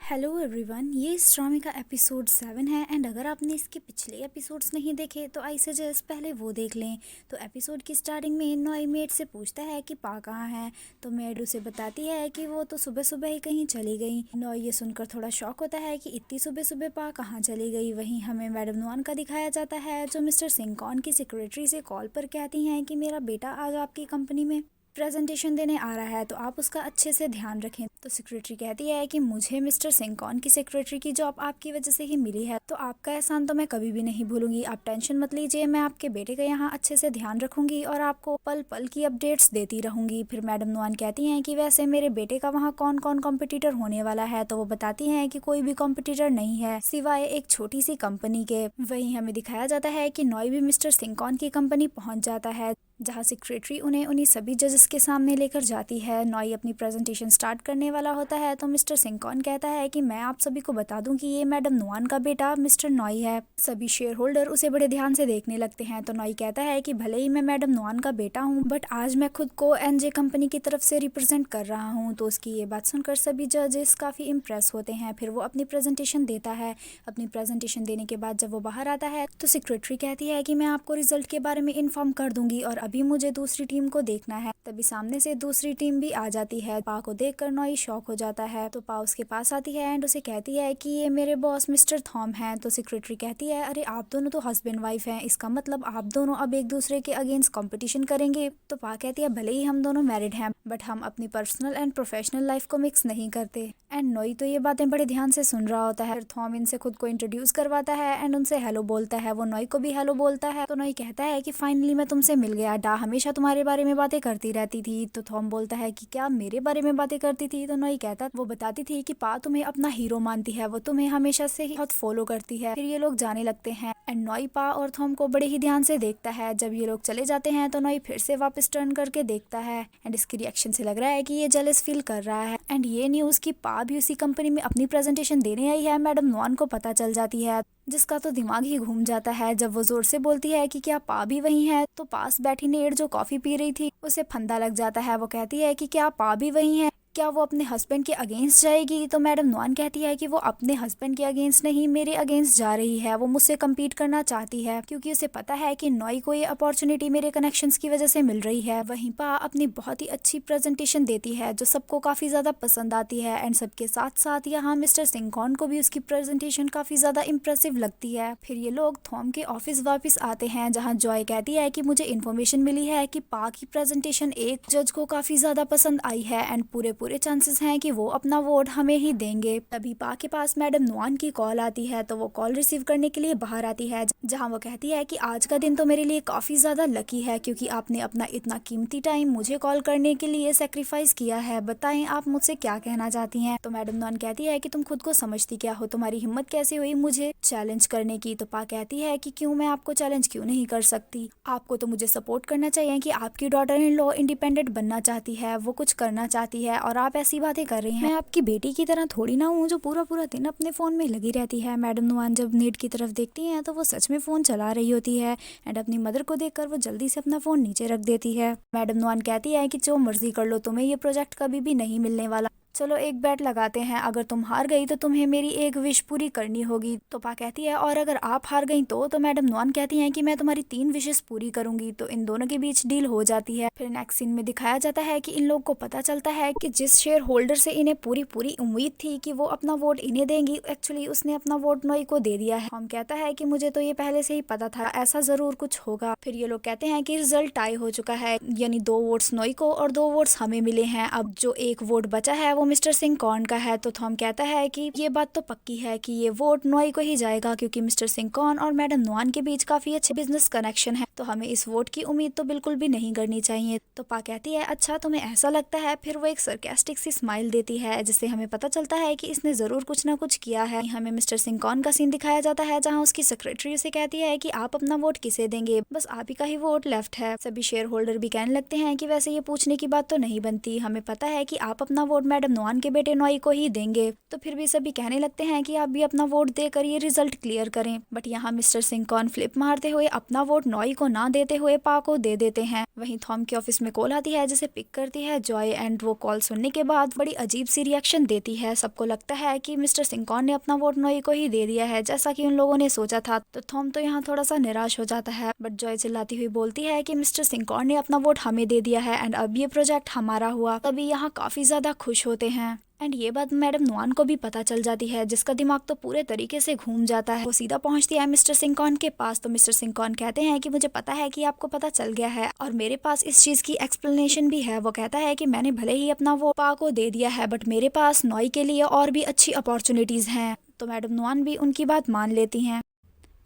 Hello everyone, ये इस ड्रामे का एपिसोड 7 है एंड अगर आपने इसके पिछले एपिसोड्स नहीं देखे तो आई सजेस्ट पहले वो देख लें। तो एपिसोड की स्टार्टिंग में नॉय मेड से पूछता है कि पा कहाँ है, तो मेड उसे बताती है कि वो तो सुबह सुबह ही कहीं चली गई। नॉय ये सुनकर थोड़ा शॉक होता है कि इतनी सुबह सुबह पा कहाँ चली गई। वहीं हमें मैडम नुआन का दिखाया जाता है जो मिस्टर सिंकॉन की सेक्रेटरी से कॉल पर कहती हैं कि मेरा बेटा आज आपकी कंपनी में प्रेजेंटेशन देने आ रहा है तो आप उसका अच्छे से ध्यान रखें। तो सेक्रेटरी कहती है कि मुझे मिस्टर सिंकॉन की सेक्रेटरी की जॉब आपकी वजह से ही मिली है, तो आपका एहसान तो मैं कभी भी नहीं भूलूंगी। आप टेंशन मत लीजिए, मैं आपके बेटे का यहाँ अच्छे से ध्यान रखूंगी और आपको पल पल की अपडेट्स देती रहूंगी। फिर मैडम नुआन कहती हैं कि वैसे मेरे बेटे का वहाँ कौन कौन कॉम्पिटिटर होने वाला है, तो वो बताती हैं कि कोई भी कॉम्पिटिटर नहीं है सिवाय एक छोटी सी कंपनी के। वहीं हमें दिखाया जाता है कि नॉय भी मिस्टर सिंकॉन की कंपनी पहुंच जाता है जहां सेक्रेटरी उन्हीं सभी जजेस के सामने लेकर जाती है। नॉय अपनी प्रेजेंटेशन स्टार्ट करने वाला होता है तो मिस्टर सिंकॉन कहता है कि मैं आप सभी को बता दूं कि ये मैडम नुआन का बेटा मिस्टर नॉय है। सभी शेयर होल्डर उसे बड़े ध्यान से देखने लगते हैं। तो नॉय कहता है कि भले ही मैं मैडम नुआन का बेटा हूँ बट आज मैं खुद को एनजे कंपनी की तरफ से रिप्रेजेंट कर रहा हूँ। तो उसकी ये बात सुनकर सभी जजेस काफी इम्प्रेस होते हैं। फिर वो अपनी प्रेजेंटेशन देता है। अपनी प्रेजेंटेशन देने के बाद जब वो बाहर आता है तो सेक्रेटरी कहती है कि मैं आपको रिजल्ट के बारे में इन्फॉर्म कर दूंगी और अभी मुझे दूसरी टीम को देखना है। तभी सामने से दूसरी टीम भी आ जाती है। पा को देखकर नॉय शॉक हो जाता है। तो पा उसके पास आती है एंड उसे कहती है कि ये मेरे बॉस मिस्टर थॉम हैं। तो सेक्रेटरी कहती है अरे आप दोनों तो हस्बैंड वाइफ हैं, इसका मतलब आप दोनों अब एक दूसरे के अगेंस्ट कंपटीशन करेंगे। तो पा कहती है भले ही हम दोनों मैरिड हैं बट हम अपनी पर्सनल एंड प्रोफेशनल लाइफ को मिक्स नहीं करते। एंड नॉय तो ये बातें बड़े ध्यान से सुन रहा होता है। थॉम इनसे खुद को इंट्रोड्यूस करवाता है एंड उनसे हेलो बोलता है। वो नॉय को भी हेलो बोलता है। तो नॉय कहता है कि फाइनली मैं तुमसे मिल गया, डा हमेशा तुम्हारे बारे में बातें करती रहती थी। तो थॉम बोलता है कि क्या मेरे बारे में बातें करती थी। तो नॉय कहता वो बताती थी कि पा तुम्हें अपना हीरो मानती है, वो तुम्हें हमेशा से ही बहुत फॉलो करती है। फिर ये लोग जाने लगते हैं एंड नॉय पा और थॉम को बड़े ही ध्यान से देखता है। जब ये लोग चले जाते हैं तो नॉय फिर से वापस टर्न करके देखता है एंड इसकी रिएक्शन से लग रहा है कि ये जेलस फील कर रहा है। एंड ये न्यूज की पा भी उसी कंपनी में अपनी प्रेजेंटेशन देने आई है मैडम नुआन को पता चल जाती है, जिसका तो दिमाग ही घूम जाता है। जब वो जोर से बोलती है कि क्या पा भी वही है तो पास बैठी नेड जो कॉफी पी रही थी उसे फंदा लग जाता है। वो कहती है कि क्या पा भी वही है, क्या वो अपने हस्बैंड के अगेंस्ट जाएगी। तो मैडम नुआन कहती है कि वो अपने हस्बैंड के अगेंस्ट नहीं मेरे अगेंस्ट जा रही है, वो मुझसे कम्पीट करना चाहती है क्योंकि उसे पता है कि नॉय को ये अपॉर्चुनिटी मेरे कनेक्शंस की वजह से मिल रही है। वहीं पा अपनी बहुत ही अच्छी प्रेजेंटेशन देती है जो सबको काफी ज्यादा पसंद आती है एंड सबके साथ साथ यहाँ मिस्टर सिंकॉन को भी उसकी प्रेजेंटेशन काफी ज्यादा इम्प्रेसिव लगती है। फिर ये लोग थॉम के ऑफिस वापस आते हैं जहाँ जॉय कहती है कि मुझे इन्फॉर्मेशन मिली है कि पा की प्रेजेंटेशन एक जज को काफी ज्यादा पसंद आई है एंड पूरे चांसेस हैं कि वो अपना वोट हमें ही देंगे। तभी पा के पास मैडम नुआन की कॉल आती है तो वो कॉल रिसीव करने के लिए बाहर आती है जहां वो कहती है कि आज का दिन तो मेरे लिए काफी ज्यादा लकी है क्योंकि आपने अपना इतना कीमती टाइम मुझे कॉल करने के लिए सेक्रीफाइस किया है। बताएं आप मुझसे क्या कहना चाहती हैं। तो मैडम नुआन कहती है कि तुम खुद को समझती क्या हो, तुम्हारी हिम्मत कैसे हुई मुझे चैलेंज करने की। तो पा कहती है कि क्यों, मैं आपको चैलेंज क्यों नहीं कर सकती, आपको तो मुझे सपोर्ट करना चाहिए कि आपकी डॉटर इन लॉ इंडिपेंडेंट बनना चाहती है, वो कुछ करना चाहती है और आप ऐसी बातें कर रही हैं। मैं आपकी बेटी की तरह थोड़ी ना हूँ जो पूरा पूरा दिन अपने फोन में लगी रहती है। मैडम नुआन जब नेट की तरफ देखती हैं तो वो सच में फोन चला रही होती है एंड अपनी मदर को देखकर वो जल्दी से अपना फोन नीचे रख देती है। मैडम नुआन कहती है कि जो मर्जी कर लो, तुम्हें ये प्रोजेक्ट कभी भी नहीं मिलने वाला, चलो एक बैट लगाते हैं, अगर तुम हार गई तो तुम्हें मेरी एक विश पूरी करनी होगी। तो पा कहती है और अगर आप हार गई तो मैडम नुआन कहती हैं कि मैं तुम्हारी 3 विशेस पूरी करूंगी। तो इन दोनों के बीच डील हो जाती है। फिर नेक्स्ट सीन में दिखाया जाता है कि इन लोग को पता चलता है कि जिस शेयर होल्डर से इन्हें पूरी पूरी उम्मीद थी कि वो अपना वोट इन्हें देंगी, एक्चुअली उसने अपना वोट नॉय को दे दिया है। हम कहता है कि मुझे तो ये पहले से ही पता था, ऐसा जरूर कुछ होगा। फिर ये लोग कहते हैं कि रिजल्ट टाई हो चुका है, यानी 2 वोट्स नॉय को और 2 वोट्स हमें मिले हैं। अब जो एक वोट बचा है वो मिस्टर सिंकॉन का है। तो थॉम कहता है कि ये बात तो पक्की है कि ये वोट नॉय को ही जाएगा क्योंकि मिस्टर सिंकॉन और मैडम नुआन के बीच काफी अच्छे बिजनेस कनेक्शन है, तो हमें इस वोट की उम्मीद तो बिल्कुल भी नहीं करनी चाहिए। तो पा कहती है अच्छा तुम्हें ऐसा लगता है। फिर वो एक सरकास्टिक सी स्माइल देती है जिससे हमें पता चलता है कि इसने जरूर कुछ ना कुछ किया है। हमें मिस्टर सिंकॉन का सीन दिखाया जाता है जहाँ उसकी सेक्रेटरी उसे कहती है कि आप अपना वोट किसे देंगे, बस आप ही का ही वोट लेफ्ट है। सभी शेयर होल्डर भी कहने लगते हैं कि वैसे ये पूछने की बात तो नहीं बनती, हमें पता है कि आप अपना वोट मैडम नॉन के बेटे नॉई को ही देंगे। तो फिर भी सभी कहने लगते हैं कि आप भी अपना वोट देकर ये रिजल्ट क्लियर करें। बट यहाँ मिस्टर सिंह कॉर्न फ्लिप मारते हुए अपना वोट नॉई को ना देते हुए पा को दे देते हैं। वहीं थॉम के ऑफिस में कॉल आती है जिसे पिक करती है जॉय एंड वो कॉल सुनने के बाद बड़ी अजीब सी रिएक्शन देती है। सबको लगता है कि मिस्टर सिंह कॉर्न ने अपना वोट नॉई को ही दे दिया है जैसा कि उन लोगों ने सोचा था। तो थॉम तो यहाँ थोड़ा सा निराश हो जाता है। बट जॉय चिल्लाती हुई बोलती है कि मिस्टर सिंह कॉर्न ने अपना वोट हमें दे दिया है एंड अब ये प्रोजेक्ट हमारा हुआ। तभी यहाँ काफी ज्यादा खुश होते हैं एंड ये बात मैडम नुआन को भी पता चल जाती है जिसका दिमाग तो पूरे तरीके से घूम जाता है। वो सीधा पहुंचती है मिस्टर सिंह कॉर्न के पास। तो मिस्टर सिंह कॉर्न कहते हैं कि मुझे पता है कि आपको पता चल गया है और मेरे पास इस चीज की एक्सप्लेनेशन भी है। वो कहता है कि मैंने भले ही अपना वो पा को दे दिया है बट मेरे पास नॉई के लिए और भी अच्छी अपॉर्चुनिटीज हैं। तो मैडम नुआन भी उनकी बात मान लेती हैं।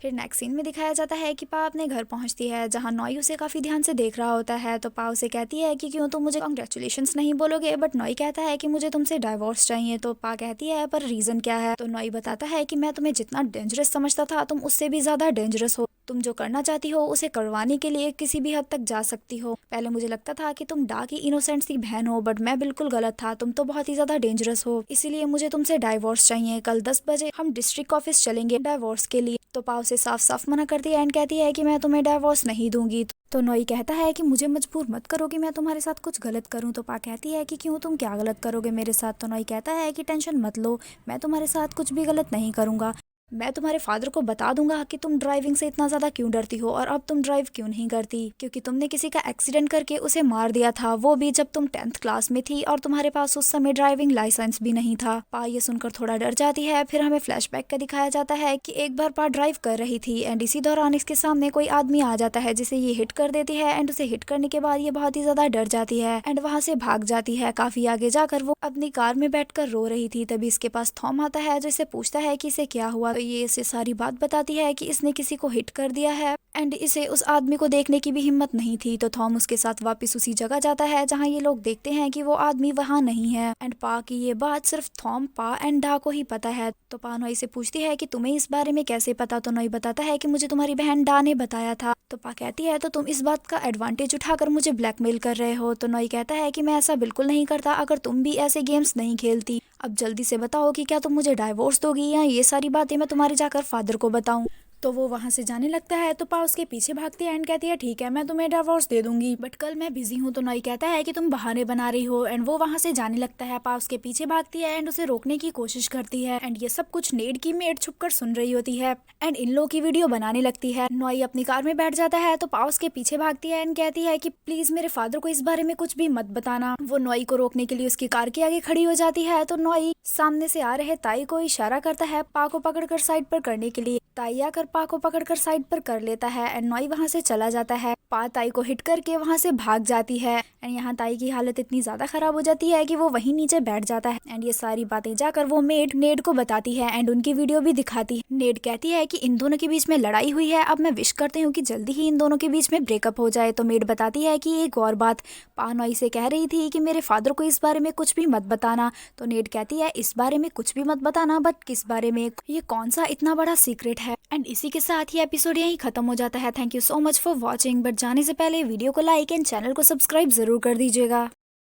फिर नेक्स्ट सीन में दिखाया जाता है कि पा अपने घर पहुंचती है जहां नॉई उसे काफी ध्यान से देख रहा होता है। तो पा उसे कहती है कि क्यों तुम मुझे कांग्रेचुलेशंस नहीं बोलोगे। बट नॉई कहता है कि मुझे तुमसे डाइवोर्स चाहिए। तो पा कहती है पर रीजन क्या है। तो नॉई बताता है कि मैं तुम्हें जितना डेंजरस समझता था तुम उससे भी ज्यादा डेंजरस हो। तुम जो करना चाहती हो उसे करवाने के लिए किसी भी हद तक जा सकती हो। पहले मुझे लगता था कि तुम डा की इनोसेंट सी बहन हो बट मैं बिल्कुल गलत था। तुम तो बहुत ही ज्यादा डेंजरस हो, इसीलिए मुझे तुमसे डाइवोर्स चाहिए। कल 10 बजे हम डिस्ट्रिक्ट ऑफिस चलेंगे डाइवोर्स के लिए। तो पा उसे साफ साफ मना करती है एंड कहती है कि मैं तुम्हें डाइवोर्स नहीं दूंगी। तो नॉई कहता है कि मुझे मजबूर मत करो कि मैं तुम्हारे साथ कुछ गलत करूं। तो पा कहती है कि क्यों, तुम क्या गलत करोगे मेरे साथ। तो नॉई कहता है कि टेंशन मत लो, मैं तुम्हारे साथ कुछ भी गलत नहीं करूंगा। मैं तुम्हारे फादर को बता दूंगा कि तुम ड्राइविंग से इतना ज्यादा क्यों डरती हो और अब तुम ड्राइव क्यों नहीं करती, क्योंकि तुमने किसी का एक्सीडेंट करके उसे मार दिया था, वो भी जब तुम 10th क्लास में थी और तुम्हारे पास उस समय ड्राइविंग लाइसेंस भी नहीं था। पा ये सुनकर थोड़ा डर जाती है। फिर हमें फ्लैशबैक का दिखाया जाता है कि एक बार पा ड्राइव कर रही थी एंड इसी दौरान इसके सामने कोई आदमी आ जाता है जिसे ये हिट कर देती है एंड उसे हिट करने के बाद ये बहुत ही ज्यादा डर जाती है एंड वहां से भाग जाती है। काफी आगे जाकर वो अपनी कार में बैठकर रो रही थी। तभी इसके पास थॉम आता है जो इसे पूछता है कि इसे क्या हुआ। तो ये इसे सारी बात बताती है कि इसने किसी को हिट कर दिया है एंड इसे उस आदमी को देखने की भी हिम्मत नहीं थी। तो थॉम उसके साथ वापस उसी जगह जाता है जहां ये लोग देखते हैं कि वो आदमी वहां नहीं है एंड पा की ये बात सिर्फ थॉम, पा एंड डा को ही पता है। तो पा नॉई से पूछती है कि तुम्हें इस बारे में कैसे पता। तो नॉई बताता है कि मुझे तुम्हारी बहन डा ने बताया था। तो पा कहती है तो तुम इस बात का एडवांटेज उठाकर मुझे ब्लैकमेल कर रहे हो। तो नॉई कहता है कि मैं ऐसा बिल्कुल नहीं करता, अगर तुम भी ऐसे गेम्स नहीं खेलती। अब जल्दी से बताओ कि क्या तुम मुझे डाइवोर्स दोगी या ये सारी बातें मैं तुम्हारे जाकर फादर को बताऊं। तो वो वहां से जाने लगता है। तो पा उसके पीछे भागती है एंड कहती है ठीक है मैं तुम्हें डिवोर्स दे दूंगी बट कल मैं बिजी हूँ। तो नॉई कहता है कि तुम बहाने बना रही हो एंड वो वहां से जाने लगता है। पा उसके पीछे भागती है एंड उसे रोकने की कोशिश करती है एंड ये सब कुछ नेड की मेड छुपकर सुन रही होती है एंड इन लोगों की वीडियो बनाने लगती है। नॉई अपनी कार में बैठ जाता है। तो पा उसके पीछे भागती है एंड कहती है कि प्लीज मेरे फादर को इस बारे में कुछ भी मत बताना। वो नॉई को रोकने के लिए उसकी कार के आगे खड़ी हो जाती है। तो नॉई सामने से आ रहे ताई को इशारा करता है पा को पकड़कर साइड पर करने के लिए। ताई आकर पा को पकड़कर साइड पर कर लेता है एंड नॉई वहां से चला जाता है। पा ताई को हिट करके वहां से भाग जाती है एंड यहाँ ताई की हालत इतनी ज्यादा खराब हो जाती है कि वो वहीं नीचे बैठ जाता है एंड ये सारी बातें जाकर वो मेड नेड को बताती है एंड उनकी वीडियो भी दिखाती है। नेड कहती है कि इन दोनों के बीच में लड़ाई हुई है, अब मैं विश करती हूँ कि जल्दी ही इन दोनों के बीच में ब्रेकअप हो जाए। तो मेड बताती है कि एक और बात, पा नॉई से कह रही थी कि मेरे फादर को इस बारे में कुछ भी मत बताना। तो नेड कहती है इस बारे में कुछ भी मत बताना बट किस बारे में, ये कौन सा इतना बड़ा सीक्रेट है। एंड इसी के साथ ये एपिसोड यहीं खत्म हो जाता है। Thank you so much for watching. But जाने से पहले वीडियो को लाइक एंड चैनल को सब्सक्राइब जरूर कर दीजिएगा।